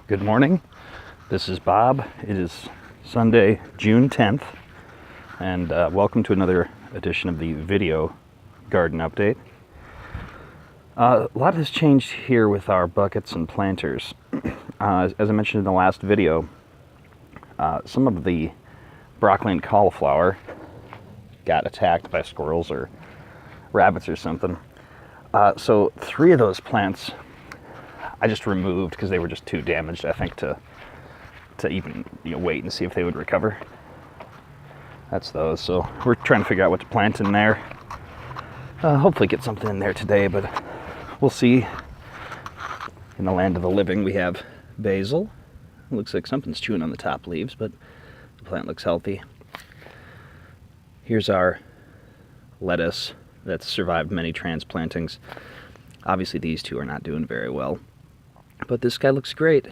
Good morning. This is Bob. It is Sunday, June 10th, and welcome to another edition of the video garden update. A lot has changed here with our buckets and planters. As I mentioned in the last video, some of the broccoli and cauliflower got attacked by squirrels or rabbits or something. So 3 of those plants I just removed because they were just too damaged, I think, to even wait and see if they would recover. That's those. So we're trying to figure out what to plant in there. Hopefully get something in there today, but we'll see. In the land of the living, we have basil. It looks like something's chewing on the top leaves, but the plant looks healthy. Here's our lettuce that's survived many transplantings. Obviously these two are not doing very well, but this guy looks great.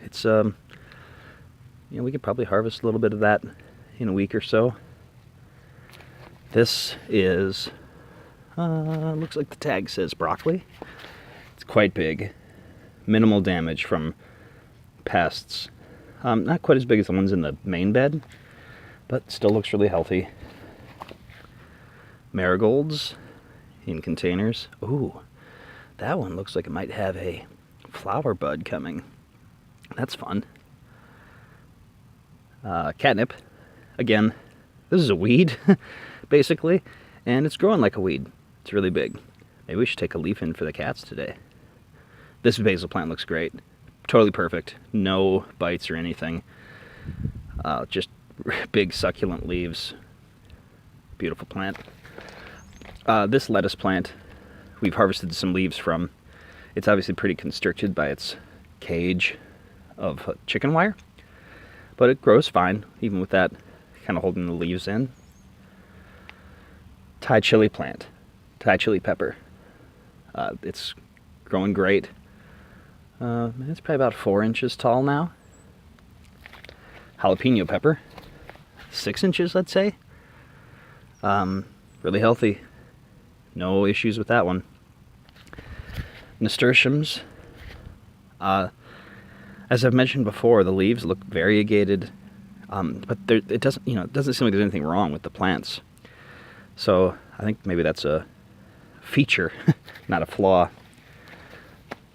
It's we could probably harvest a little bit of that in a week or so. This is looks like the tag says broccoli. It's quite big, minimal damage from pests. Not quite as big as the ones in the main bed, but still looks really healthy. Merigolds in containers. Ooh, that one looks like it might have a flower bud coming. That's fun. Catnip. Again, this is a weed, basically, and it's growing like a weed. It's really big. Maybe we should take a leaf in for the cats today. This basil plant looks great. Totally perfect. No bites or anything. Just big succulent leaves. Beautiful plant. This lettuce plant, we've harvested some leaves from. It's obviously pretty constricted by its cage of chicken wire, but it grows fine, even with that kind of holding the leaves in. Thai chili plant, Thai chili pepper. It's growing great. It's probably about 4 inches tall now. Jalapeno pepper, 6 inches, let's say. Really healthy. No issues with that one. Nasturtiums. As I've mentioned before, the leaves look variegated, but it doesn't seem like there's anything wrong with the plants. So I think maybe that's a feature, not a flaw.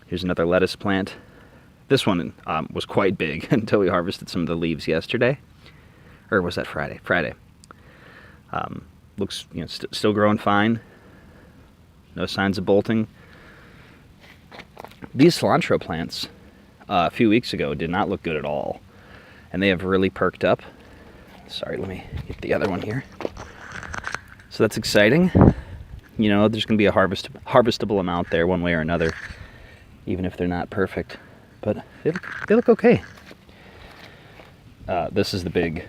Here's another lettuce plant. This one was quite big until we harvested some of the leaves yesterday. Or was that Friday? Friday. Looks still growing fine. No signs of bolting. These cilantro plants a few weeks ago did not look good at all, and they have really perked up. Sorry, let me get the other one here. So that's exciting. There's going to be a harvestable amount there one way or another, even if they're not perfect, but they look okay. This is the big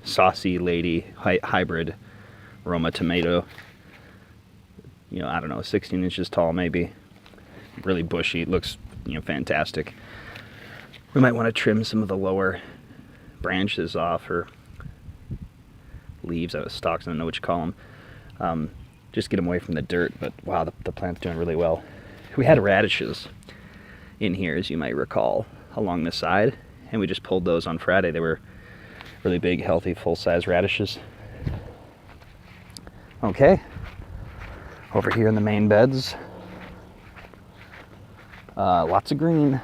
saucy lady hybrid Roma tomato. I don't know, 16 inches tall maybe. Really bushy. It looks, fantastic. We might want to trim some of the lower branches off, or leaves, stalks, I don't know what you call them. Just get them away from the dirt, but wow, the plant's doing really well. We had radishes in here, as you might recall, along the side, and we just pulled those on Friday. They were really big, healthy, full-size radishes. Okay. Over here in the main beds, lots of green.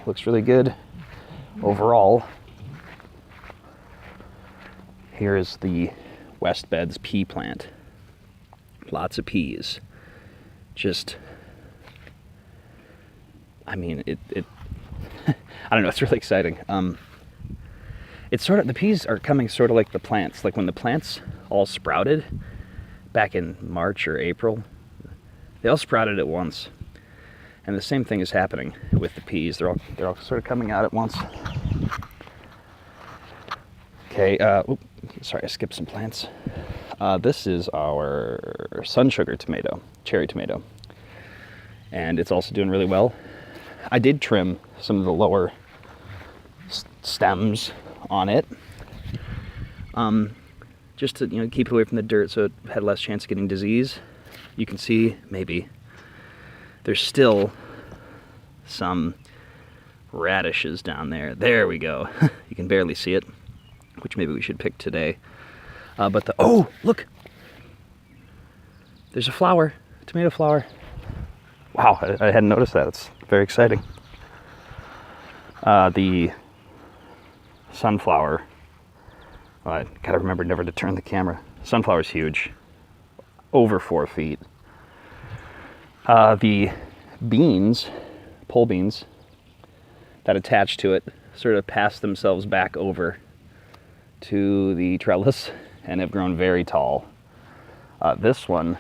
Looks really good overall. Here is the West Bed's pea plant. Lots of peas. Just, I don't know, it's really exciting. The peas are coming sort of like the plants. Like when the plants all sprouted back in March or April, they all sprouted at once. And the same thing is happening with the peas. They're all sort of coming out at once. Okay, sorry, I skipped some plants. This is our sun sugar tomato, cherry tomato. And it's also doing really well. I did trim some of the lower stems on it. Just to keep it away from the dirt so it had less chance of getting disease. You can see maybe there's still some radishes down there. There we go. You can barely see it, which maybe we should pick today. But oh, look! There's a flower, tomato flower. Wow, I hadn't noticed that. It's very exciting. The sunflower, I gotta remember never to turn the camera. Sunflower's huge, over 4 feet. The beans, pole beans, that attach to it sort of pass themselves back over to the trellis and have grown very tall. This one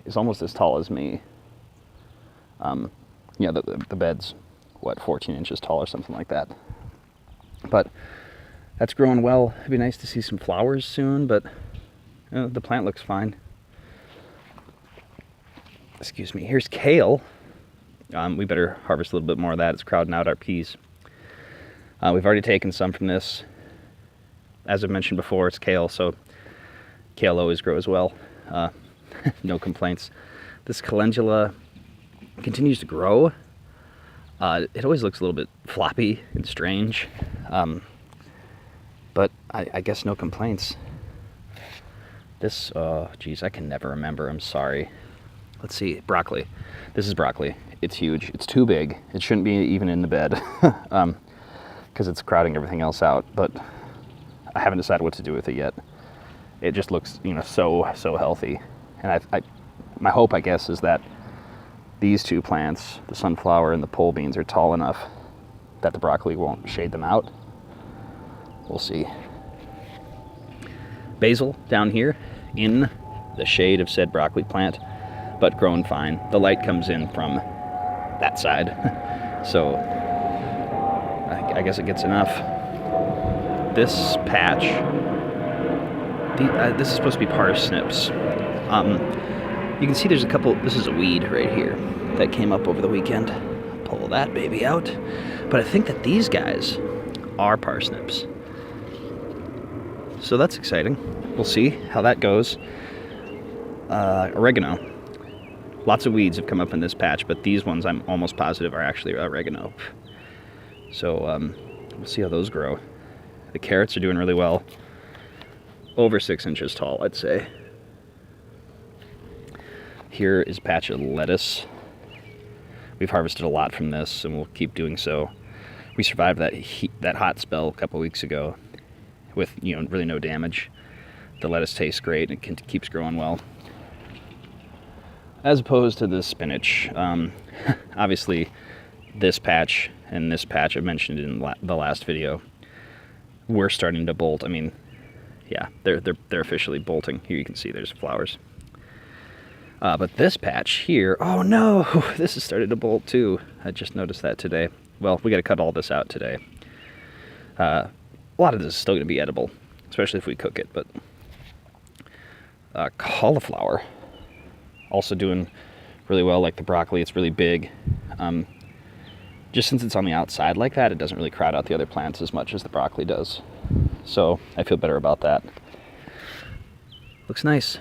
is almost as tall as me. Yeah, the bed's, what, 14 inches tall or something like that. But that's growing well. It'd be nice to see some flowers soon, but the plant looks fine. Excuse me. Here's kale. We better harvest a little bit more of that. It's crowding out our peas. We've already taken some from this. As I mentioned before, it's kale, so kale always grows well. No complaints. This calendula continues to grow. It always looks a little bit floppy and strange, but I guess no complaints. This, geez, I can never remember. I'm sorry. Let's see, broccoli. This is broccoli. It's huge. It's too big. It shouldn't be even in the bed because it's crowding everything else out, but I haven't decided what to do with it yet. It just looks, so healthy. And my hope, I guess, is that these two plants, the sunflower and the pole beans, are tall enough that the broccoli won't shade them out. We'll see. Basil down here in the shade of said broccoli plant, but growing fine. The light comes in from that side, so I guess it gets enough. This patch, this is supposed to be parsnips. You can see there's a couple, this is a weed right here that came up over the weekend. Pull that baby out. But I think that these guys are parsnips. So that's exciting. We'll see how that goes. Oregano. Lots of weeds have come up in this patch, but these ones I'm almost positive are actually oregano. So we'll see how those grow. The carrots are doing really well. Over 6 inches tall, I'd say. Here is a patch of lettuce. We've harvested a lot from this, and we'll keep doing so. We survived that hot spell a couple weeks ago with really no damage. The lettuce tastes great, and it keeps growing well. As opposed to the spinach, obviously this patch and this patch I mentioned in the last video, we're starting to bolt. I mean, yeah, they're officially bolting. Here you can see there's flowers. But this patch here, oh no, this has started to bolt too. I just noticed that today. Well, we got to cut all this out today. A lot of this is still going to be edible, especially if we cook it. But cauliflower, also doing really well, like the broccoli. It's really big. Just since it's on the outside like that, it doesn't really crowd out the other plants as much as the broccoli does. So I feel better about that. Looks nice.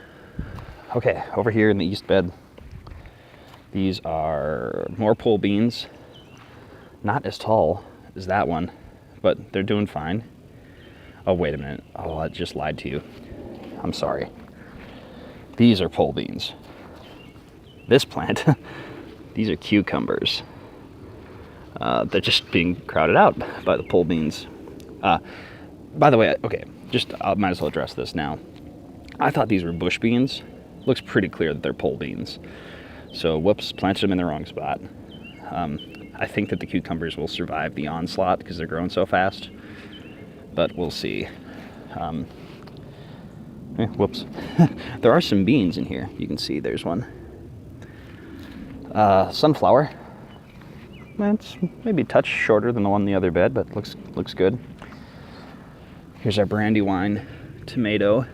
Okay, over here in the east bed, these are more pole beans. Not as tall as that one, but they're doing fine. Oh, wait a minute. Oh, I just lied to you. I'm sorry. These are pole beans. This plant, these are cucumbers. They're just being crowded out by the pole beans. By the way, okay, I might as well address this now. I thought these were bush beans. Looks pretty clear that they're pole beans. So, whoops, planted them in the wrong spot. I think that the cucumbers will survive the onslaught because they're growing so fast. But we'll see. Whoops. There are some beans in here. You can see there's one. Sunflower. It's maybe a touch shorter than the one in the other bed, but looks good. Here's our Brandywine tomato.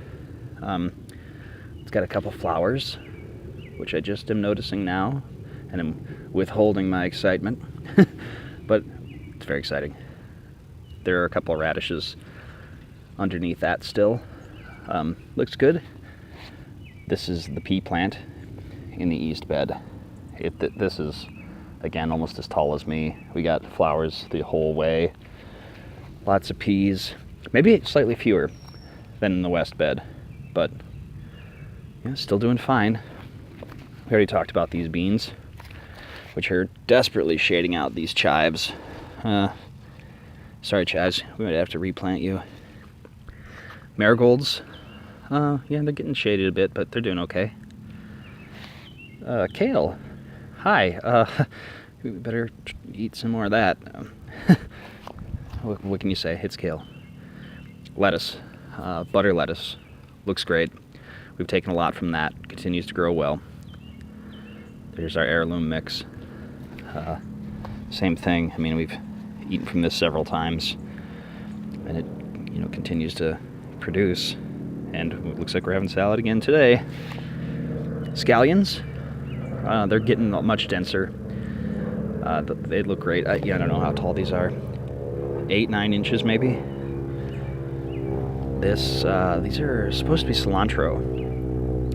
It's got a couple flowers, which I just am noticing now, and I'm withholding my excitement, but it's very exciting. There are a couple of radishes underneath that still. Looks good. This is the pea plant in the east bed. This is Again, almost as tall as me. We got flowers the whole way. Lots of peas. Maybe slightly fewer than in the west bed, but yeah, still doing fine. We already talked about these beans, which are desperately shading out these chives. Sorry, chives, we might have to replant you. Merigolds, yeah, they're getting shaded a bit, but they're doing okay. Kale, hi, we better eat some more of that. What can you say? It's kale. Lettuce, butter lettuce, looks great. We've taken a lot from that, continues to grow well. There's our heirloom mix. Same thing, I mean, we've eaten from this several times, and it, you know, continues to produce. And it looks like we're having salad again today. Scallions, they're getting much denser. They look great. Yeah, I don't know how tall these are. 8-9 inches maybe. These are supposed to be cilantro,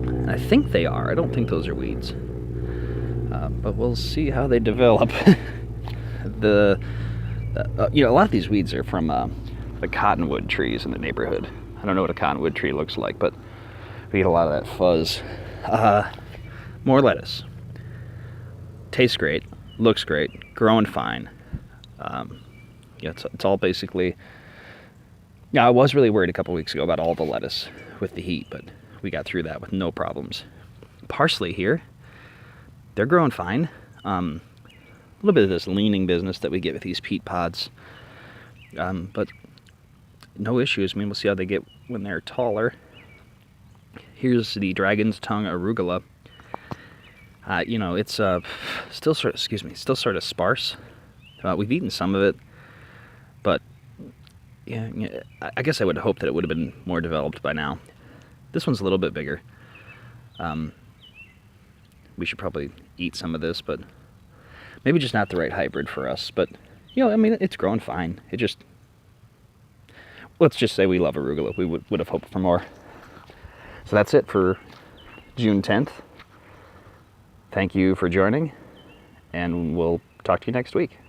and I think they are. I don't think those are weeds, but we'll see how they develop. You know, a lot of these weeds are from the cottonwood trees in the neighborhood. I don't know what a cottonwood tree looks like, but we get a lot of that fuzz. More lettuce. Tastes great, looks great, growing fine. Yeah, it's all basically. Yeah, I was really worried a couple weeks ago about all the lettuce with the heat, but we got through that with no problems. Parsley here, they're growing fine. A little bit of this leaning business that we get with these peat pods, but no issues. I mean, we'll see how they get when they're taller. Here's the dragon's tongue arugula. You know, it's still sort of sparse. We've eaten some of it, but yeah, I guess I would hope that it would have been more developed by now. This one's a little bit bigger. We should probably eat some of this, but maybe just not the right hybrid for us. But, you know, I mean, it's growing fine. It just, let's just say we love arugula. We would have hoped for more. So that's it for June 10th. Thank you for joining, and we'll talk to you next week.